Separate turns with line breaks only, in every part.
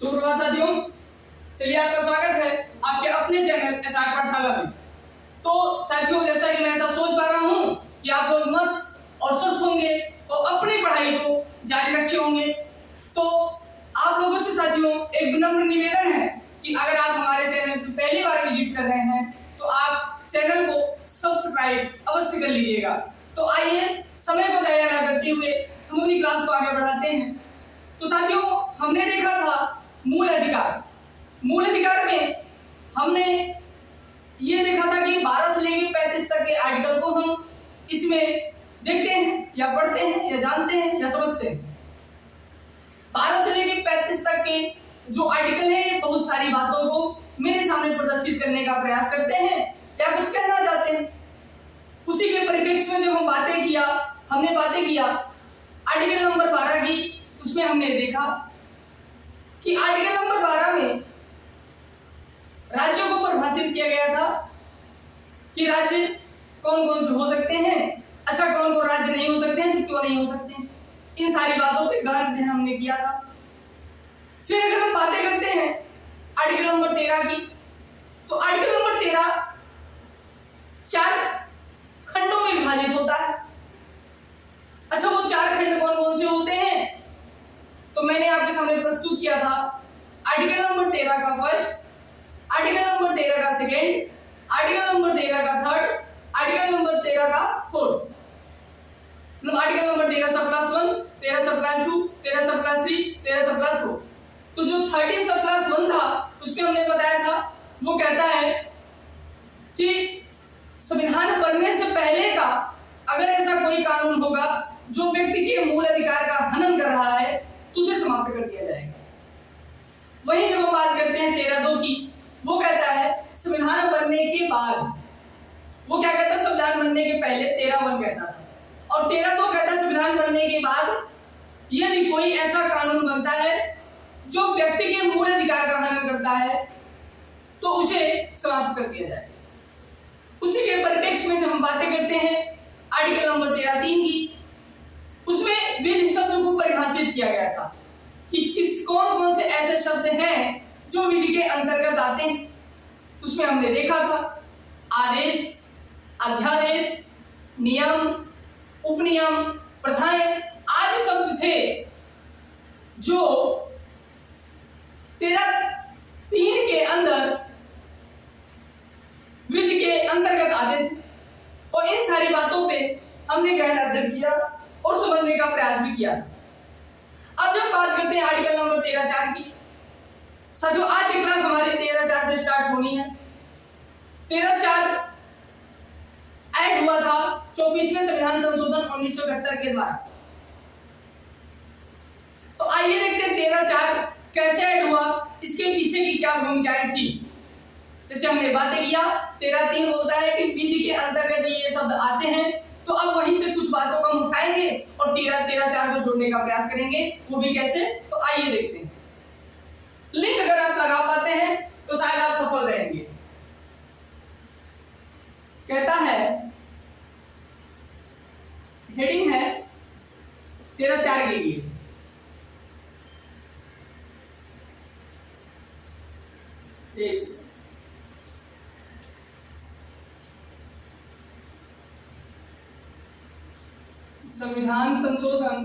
सुप्रभात साथियों, चलिए आपका स्वागत है आपके अपने चैनल एसआर पाठशाला में। तो साथियों, जैसा कि मैं ऐसा सोच पा रहा हूँ कि आप लोग मस्त और स्वस्थ होंगे और अपनी पढ़ाई को जारी रखे होंगे। तो आप लोगों से साथियों एक विनम्र निवेदन है कि अगर आप हमारे चैनल पर पहली बार विजिट कर रहे हैं तो आप चैनल को सब्सक्राइब अवश्य कर लीजिएगा। तो आइए समय को जाया ना करते हुए हम अपनी क्लास को आगे बढ़ाते हैं। तो साथियों, हमने देखा था मूल अधिकार। मूल अधिकार में हमने ये देखा था कि 12 से लेकर 35 तक के आर्टिकल को हम इसमें देखते हैं या पढ़ते हैं या जानते हैं या समझते हैं। 12 से लेकर 35 तक के जो आर्टिकल है बहुत सारी बातों को मेरे सामने प्रदर्शित करने का प्रयास करते हैं या कुछ कहना चाहते हैं। उसी के परिप्रेक्ष्य में जब हमने बातें किया आर्टिकल नंबर 12 की, उसमें हमने देखा कि आर्टिकल नंबर 12 में राज्यों को परिभाषित किया गया था कि राज्य कौन कौन से हो सकते हैं, अच्छा कौन कौन राज्य नहीं हो सकते हैं, तो क्यों नहीं हो सकते हैं। इन सारी बातों पे गहन अध्ययन हमने किया था। फिर अगर हम बातें करते हैं आर्टिकल नंबर 13 की, तो आर्टिकल नंबर 13 4 खंडों में विभाजित होता है। अच्छा, वो 4 खंड कौन कौन से होते हैं तो मैंने आपके सामने प्रस्तुत किया था। आर्टिकल नंबर 13 का फर्स्ट, आर्टिकल नंबर 13 का सेकेंड, आर्टिकल नंबर 13 का थर्ड, आर्टिकल नंबर 13 का फोर्थ। मतलब आर्टिकल नंबर 13 सब क्लास 1, 13 सब क्लास 2, 13 सब क्लास 3, 13 सब क्लास 4। तो जो 13 सब क्लास 1 था उसमें हमने बताया था, वो कहता है कि संविधान बनने से पहले का अगर ऐसा कोई कानून होगा जो व्यक्ति के मूल अधिकार का हनन कर रहा है तो उसे समाप्त कर दिया जाएगा। वहीं जब हम बात करते हैं 13(2) की, वो कहता है संविधान बनने के बाद, वो क्या कहता है संविधान बनने के पहले 13(1) कहता था, और 13(2) कहता है संविधान बनने के बाद यदि कोई ऐसा कानून बनता है जो व्यक्ति के मूल अधिकार का हनन करता है तो उसे समाप्त कर दिया जाए। उसी के परिप्रेक्ष्य में जब हम बातें करते हैं आर्टिकल नंबर 13(3) की, उसमें विधि शब्द को परिभाषित किया गया था कि कौन कौन से ऐसे शब्द हैं जो विधि के अंतर्गत आते हैं। उसमें हमने देखा था आदेश, अध्यादेश, नियम, उपनियम, प्रथाएं आदि शब्द थे जो 13(3) के अंदर विधि के अंतर्गत आते थे। और इन सारी बातों पे हमने गहन अध्ययन किया और समझने का प्रयास भी किया। अब जब बात करते हैं आर्टिकल नंबर 13(4) की, साथियों आज की क्लास हमारी 13(4) से स्टार्ट होनी है। 13(4) ऐड हुआ था 24वें संविधान संशोधन 1971 के द्वारा। तो आइए देखते हैं 13(4) कैसे ऐड हुआ, इसके पीछे की क्या भूमिकाएं थी। जैसे हमने बातें किया 13(3) बोलता है कि विधि के अंतर्गत ये शब्द आते हैं, तो अब वहीं से कुछ बातों को हम उठाएंगे और 13(4) को जोड़ने का प्रयास करेंगे। वो भी कैसे, तो आइए देखते हैं। लिंक अगर आप लगा पाते हैं तो शायद आप सफल रहेंगे। कहता है, हेडिंग है 13(4) के लिए, संविधान संशोधन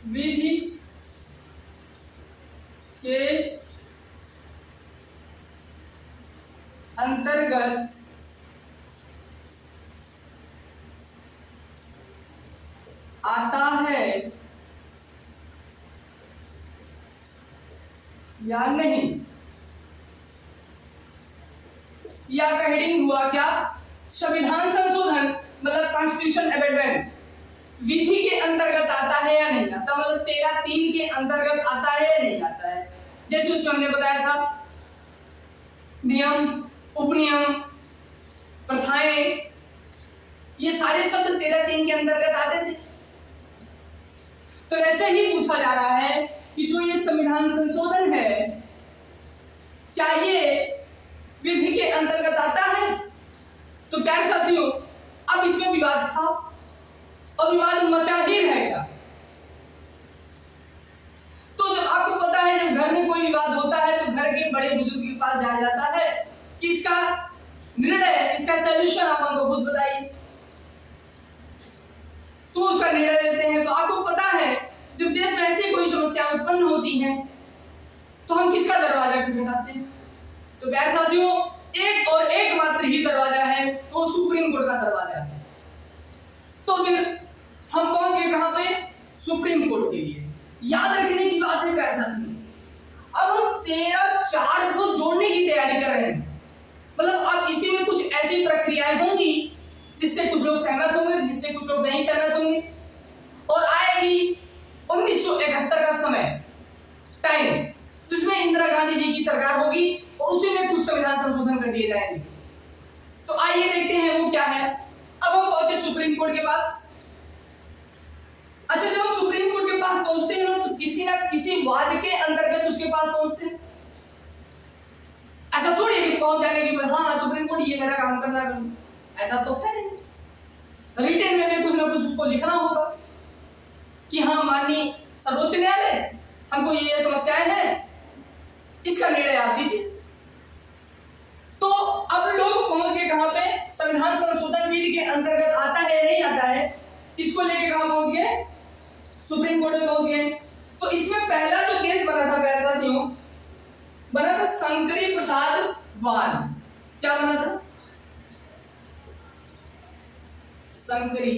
विधि के अंतर्गत आता है या नहीं, या हेडिंग हुआ क्या, संविधान संशोधन मतलब कॉन्स्टिट्यूशन अमेंडमेंट विधि के अंतर्गत आता है या नहीं आता, मतलब 13(3) के अंतर्गत आता है या नहीं आता है। जैसे उसमें हमने बताया था नियम, उपनियम, प्रथाएं, ये सारे शब्द 13(3) के अंतर्गत आते थे। तो ऐसे ही पूछा जा रहा है कि जो ये संविधान संशोधन है क्या ये विधि के अंतर्गत आता है? तो प्यारे साथियों, अब इसमें विवाद था और विवाद मचा ही रहेगा। तो जब आपको पता है जब घर में कोई विवाद होता है तो घर के बड़े बुजुर्ग के पास जाया जाता है कि इसका निर्णय, इसका सॉल्यूशन आप हमको खुद बताइए। तो उसका निर्णय देते हैं। तो आपको पता है जब देश में ऐसी कोई समस्या उत्पन्न होती है तो हम किसका दरवाजा खटखटाते हैं? तो प्यारे साथियों, एक और एक मात्र ही दरवाजा है, वो सुप्रीम कोर्ट का दरवाजा है। तो फिर हम पहुंच गए कहां पे? सुप्रीम कोर्ट के लिए। याद रखने की बात है प्यारे साथियों, अब हम 13-4 को जोड़ने की तैयारी कर रहे हैं। मतलब अब इसी में कुछ ऐसी प्रक्रियाएं होंगी जिससे कुछ लोग सहमत होंगे, जिससे कुछ लोग नहीं सहमत होंगे, और आएगी 1971 का समय, टाइम, जिसमें इंदिरा गांधी जी की सरकार होगी और उसी में कुछ संविधान संशोधन कर दिए जाएंगे। तो आइए देखते हैं वो क्या है। अब हम पहुंचे सुप्रीम कोर्ट के पास। अच्छा, जब हम सुप्रीम कोर्ट के पास पहुंचते हैं तो किसी ना किसी वाद के अंतर्गत उसके पास पहुंचते हैं। ऐसा थोड़ी है कि पहुंच जाने के बाद हाँ सुप्रीम कोर्ट ये मेरा काम करना है, ऐसा तो है नहीं। रिटन में कुछ ना कुछ उसको लिखना होगा कि हाँ माननीय सर्वोच्च न्यायालय, हमको ये समस्याएं हैं, इसका निर्णय आप दीजिए। तो अब लोग पहुंच गए कहां पे? संविधान संशोधन विधि के अंतर्गत आता है या नहीं आता है, इसको लेके कहां पहुंच गए? सुप्रीम कोर्ट में पहुंच गए। तो इसमें पहला जो केस बना था प्यारे साथियों, बना था शंकरी प्रसाद वाद। क्या बना था? शंकरी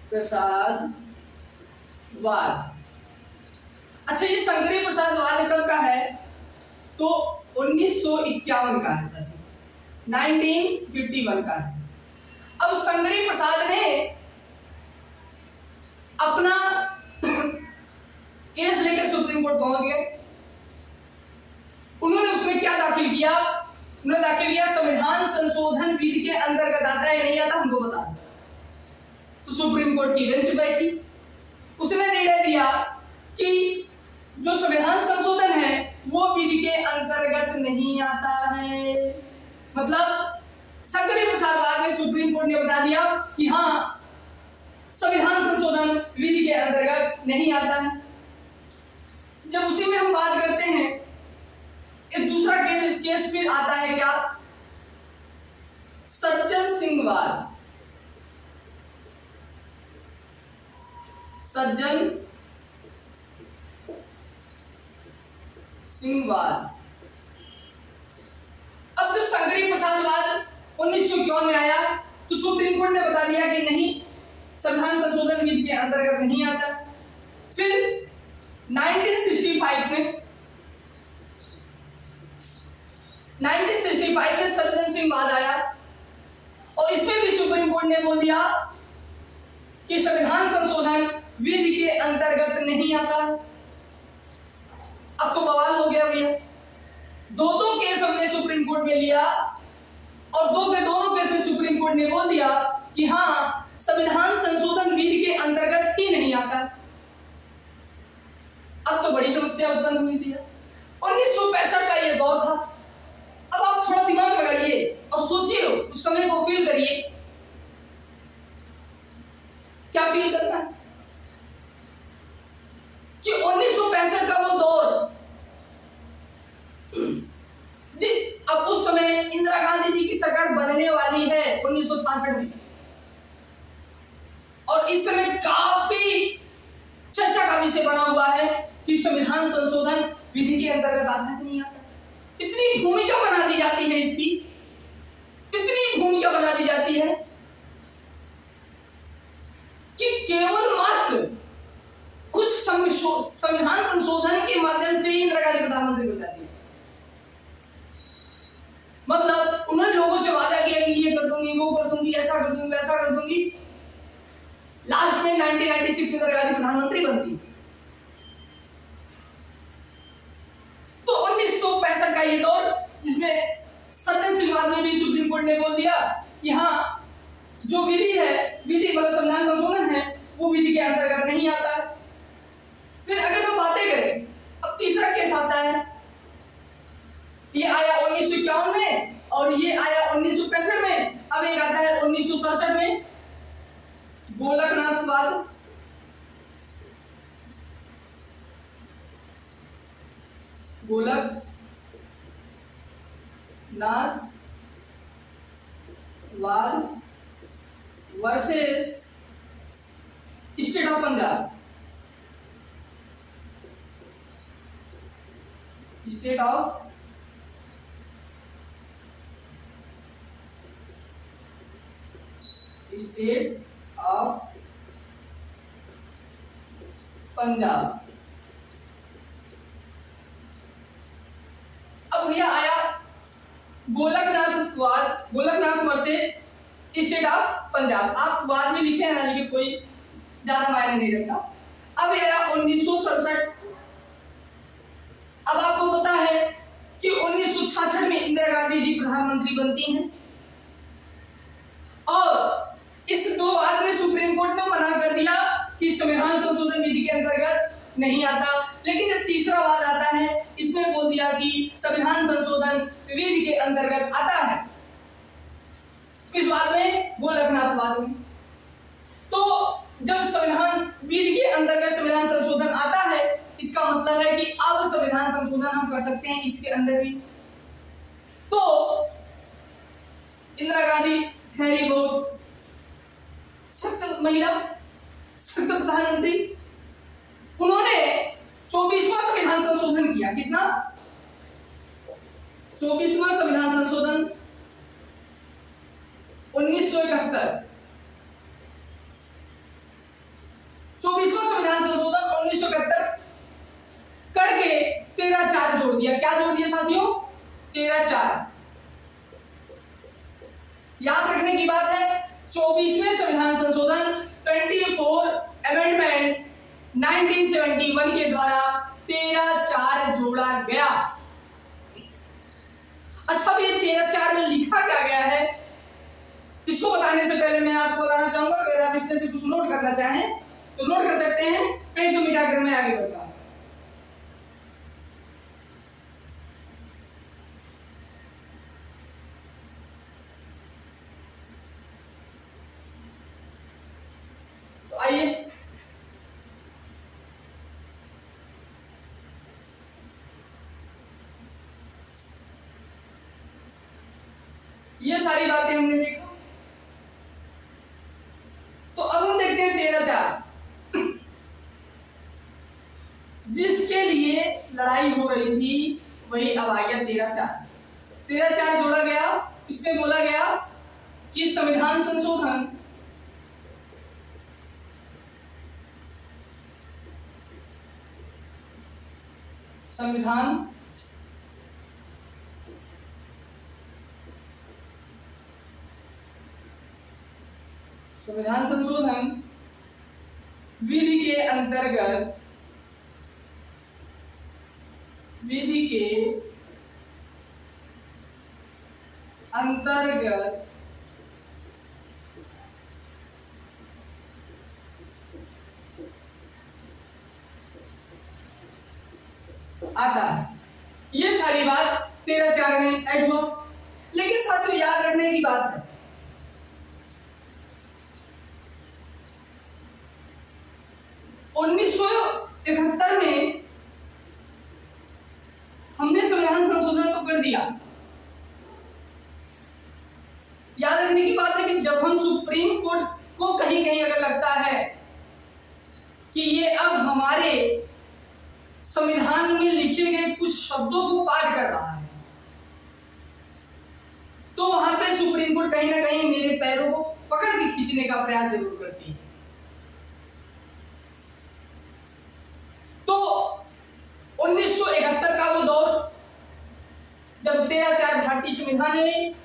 प्रसाद वाद। अच्छा, ये शंकरी प्रसाद वाद कब का है? तो 1951 का है सर, 1951 का है। अब शंकरी प्रसाद ने अपना केस लेकर सुप्रीम कोर्ट पहुंच गए। उन्होंने उसमें क्या दाखिल किया? उन्होंने दाखिल किया संविधान संशोधन विधि के अंतर्गत आता है नहीं आता, हमको बता। तो सुप्रीम कोर्ट की बेंच बैठी, उसने निर्णय दिया कि जो संविधान संशोधन है वो विधि के अंतर्गत नहीं आता है। मतलब शंकरी प्रसाद वाद में सुप्रीम कोर्ट ने बता दिया कि हाँ संविधान संशोधन विधि के अंतर्गत नहीं आता है। जब उसी में हम बात करते हैं, एक दूसरा केस फिर आता है क्या? सज्जन सिंह वाद। सज्जन सिंह वाद। अब जब शंकरी प्रसाद वाद 1951 में आया तो सुप्रीम कोर्ट ने बता दिया कि नहीं, संविधान संशोधन विधि के अंतर्गत नहीं आता। फिर 1965 में सज्जन सिंह वाद आया और इसमें भी सुप्रीम कोर्ट ने बोल दिया कि संविधान संशोधन विधि के अंतर्गत नहीं आता। अब तो बवाल हो गया भैया, दो केस हमने सुप्रीम कोर्ट में लिया और दोनों केस में सुप्रीम कोर्ट ने बोल दिया कि हाँ संविधान संशोधन विधि के अंतर्गत ही नहीं आता। अब तो बड़ी समस्या उत्पन्न हुई भैया। 1965 का यह दौर था। अब आप थोड़ा दिमाग लगाइए और सोचिए, उस समय को फील करिए, क्या फील करना है कि 1965 का वो दौर जी। अब उस समय इंदिरा गांधी जी की सरकार बनने वाली है 1966 में, और इस समय काफी चर्चा का विषय बना हुआ है कि संविधान संशोधन विधि के अंतर्गत आता है नहीं आता। इतनी भूमिका बना दी जाती है इसकी, इतनी भूमिका बना दी जाती है कि केवल मात्र कुछ संविधान संशोधन के माध्यम से ही इंदिरा गांधी प्रधानमंत्री बन जाती है। मतलब उन्होंने लोगों से वादा किया कि ये कर दूंगी, वो कर दूंगी, ऐसा कर दूंगी, वैसा कर दूंगी। लास्ट में 1996 में इंदिरा गांधी प्रधानमंत्री बनती। तो 1965 का ये दौर, जिसमें सज्जन सिंह वाद में भी सुप्रीम कोर्ट ने बोल दिया कि हाँ जो विधि है, विधि मतलब संविधान संशोधन है, वो विधि के अंतर्गत नहीं आता। फिर अगर हम बातें करें, अब तीसरा केस आता है, ये आया 1951 में और ये आया 1965 में। अब एक आता है 1967 में, गोलकनाथवाद। गोलकनाथवाद versus state of Punjab. State of Punjab. अब भैया आया Golaknath versus state of Punjab. आप बाद में लिखे ना लिखे, कोई ज्यादा मायने नहीं रखता। अब आया 1967। अब आपको पता है कि 1966 में इंदिरा गांधी जी प्रधानमंत्री बनती हैं और इस दो बात में सुप्रीम कोर्ट ने मना कर दिया कि संविधान संशोधन विधि के अंतर्गत नहीं आता। लेकिन जब तीसरा वाद आता है, इसमें बोल दिया कि संविधान संशोधन विधि के अंतर्गत आता है। किस बात में? गोलकनाथवाद में। तो जब संविधान विधि के अंतर्गत संविधान संशोधन आता है, इसका मतलब है कि अब संविधान संशोधन हम कर सकते हैं इसके अंदर भी। तो इंदिरा गांधी ठहरी बहुत सख्त महिला, सख्त प्रधानमंत्री। उन्होंने 24वां संविधान संशोधन किया। कितना? 24वां संविधान संशोधन 1971। 24वां संविधान संशोधन 1971 करके 13(4) जोड़ दिया। क्या जोड़ दिया साथियों? 13(4). याद रखने की बात है, 24वें संविधान संशोधन 24 अमेंडमेंट 1971 के द्वारा 13(4) जोड़ा गया। अच्छा, ये 13(4) में लिखा क्या गया है, इसको बताने से पहले मैं आपको बताना चाहूंगा, अगर आप इसमें से कुछ नोट करना चाहें तो नोट कर सकते हैं, नहीं तो मिटा कर मैं आगे बढ़ता हूं। तो आइए, ये सारी बातें हमने देखा। तो अब हम देखते हैं 13(4), जिसके लिए लड़ाई हो रही थी वही अब आ गया 13(4). 13(4) जोड़ा गया। इसमें बोला गया कि संविधान संशोधन संविधान संशोधन विधि के अंतर्गत आता है। ये सारी बात 13(4) में ऐड हुआ। लेकिन साथियों, याद रखने की बात है, 1971 में हमने संविधान संशोधन तो कर दिया। याद रखने की बात है कि जब हम सुप्रीम कोर्ट को कहीं कहीं अगर लगता है कि ये अब हमारे संविधान में लिखे गए कुछ शब्दों को पार कर रहा है, तो वहां पे सुप्रीम कोर्ट कहीं ना कहीं मेरे पैरों को पकड़ के खींचने का प्रयास जरूर करती है। तो 1971 का वो दौर, जब 13(4) भारतीय संविधान में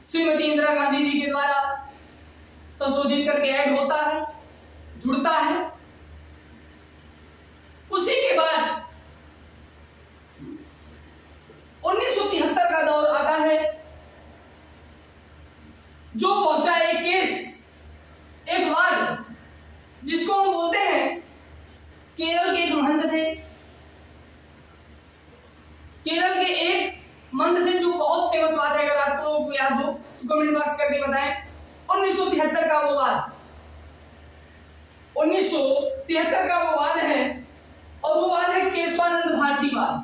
श्रीमती इंदिरा गांधी जी के द्वारा संशोधित करके ऐड होता है, जुड़ता है, उसी के बाद 1973 का दौर आता है एक महंत थे, केरल के एक महंत थे जो बहुत फेमस बात है, अगर आपको याद हो तो कमेंट बॉक्स करके बताएं। 1973 का वो वाद, 1973 का वो वाद है, और वो वाद है केशवानंद भारती वाद।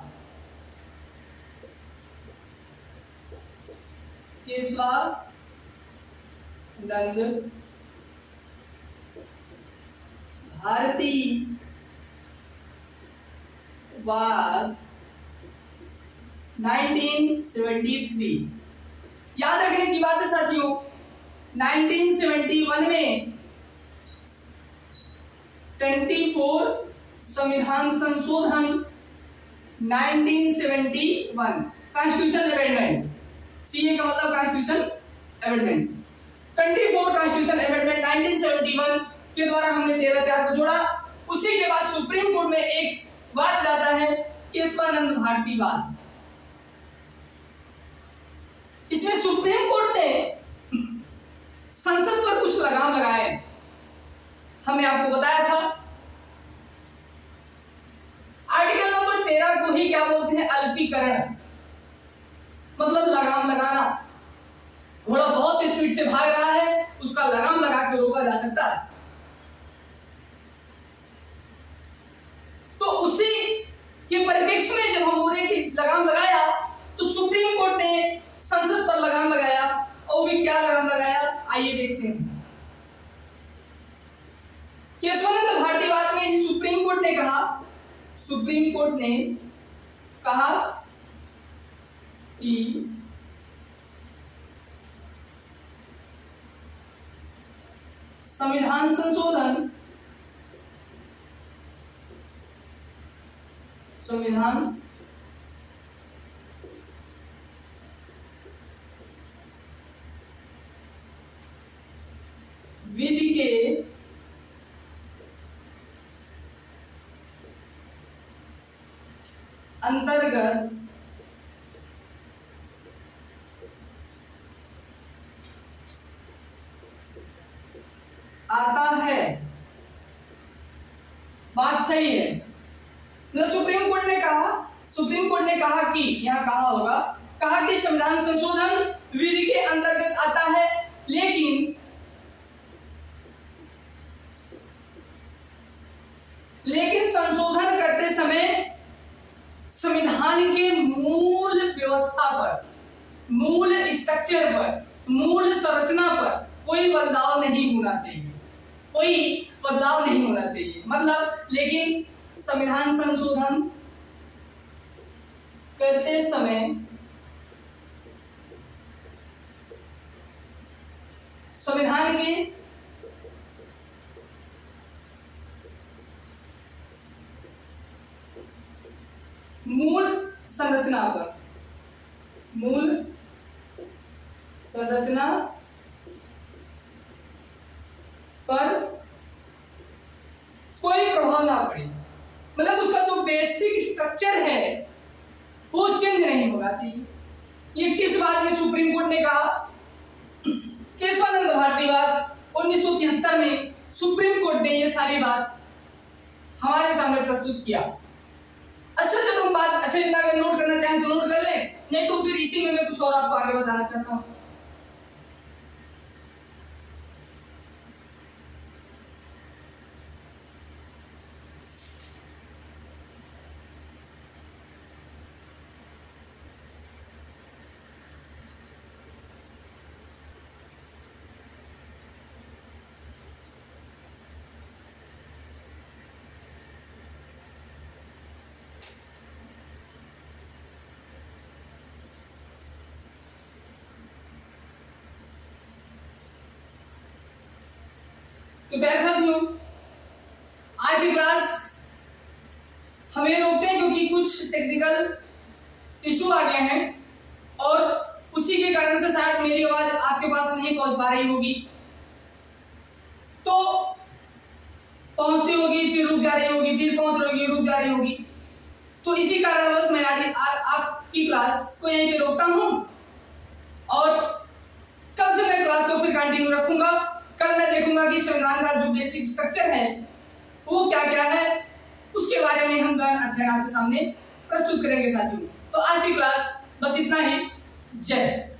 केशवानंद भारती वाद 1973। याद रखने की बात है साथियों, 1971 में 24 संविधान संशोधन, 1971 कॉन्स्टिट्यूशन अमेंडमेंट, सीए का मतलब कॉन्स्टिट्यूशन अमेंडमेंट, 24 कॉन्स्टिट्यूशन अमेंडमेंट 1971 के द्वारा हमने 13/4 को जोड़ा। उसी के बाद सुप्रीम कोर्ट में एक वाद जाता है, केशवानंद भारती वाद। इसमें सुप्रीम कोर्ट ने संसद पर कुछ लगाम लगाए। हमने आपको बताया था आर्टिकल नंबर 13 को ही क्या बोलते हैं, अल्पीकरण, मतलब लगाम लगाना। घोड़ा बहुत स्पीड से भाग रहा है, उसका लगाम लगा के रोका जा सकता है। तो उसी के परिप्रेक्ष्य में जब हम बोले कि लगाम लगाया, तो सुप्रीम कोर्ट ने संसद पर लगाम लगाया, और भी क्या लगाम लगाया, आइए देखते हैं। केशवानंद भारती वाद में सुप्रीम कोर्ट ने कहा कि संविधान संशोधन, संविधान विधि के अंतर्गत आता है। बात सही है, मतलब सुप्रीम कोर्ट ने कहा कि यहां कहा कि संविधान संशोधन विधि के अंतर्गत आता है, लेकिन संशोधन करते समय संविधान के मूल व्यवस्था पर, मूल स्ट्रक्चर पर, मूल संरचना पर कोई बदलाव नहीं होना चाहिए, मतलब लेकिन संविधान संशोधन करते समय संविधान के मूल संरचना पर कोई प्रभाव ना पड़े, मतलब उसका जो बेसिक स्ट्रक्चर है वो चेंज नहीं होना चाहिए। ये किस बात में सुप्रीम कोर्ट ने कहा? केशवानंद भारती वाद 1973 में सुप्रीम कोर्ट ने ये सारी बात हमारे सामने प्रस्तुत किया। अच्छा, जब हम बात इतना अगर नोट करना चाहें तो नोट कर लें, नहीं तो फिर इसी में मैं कुछ और आपको आगे बताना चाहता हूं। तो प्यारे साथियों, आज की क्लास हमें रोकते हैं क्योंकि कुछ टेक्निकल इशू आ गए हैं, और उसी के कारण से शायद मेरी आवाज आपके पास नहीं पहुंच पा रही होगी, तो पहुंचती होगी फिर रुक जा रही होगी, फिर पहुंच रही होगी रुक जा रही होगी। तो इसी कारणवश मैं आज आपकी क्लास को यहीं पे रोकता हूं, और कल से मैं क्लास को फिर कंटिन्यू रखूंगा। कल मैं देखूंगा कि संविधान का जो बेसिक स्ट्रक्चर है वो क्या क्या है, उसके बारे में महत्वपूर्ण अध्ययन आपके सामने प्रस्तुत करेंगे साथियों। तो आज की क्लास बस इतना ही। जय हिंद।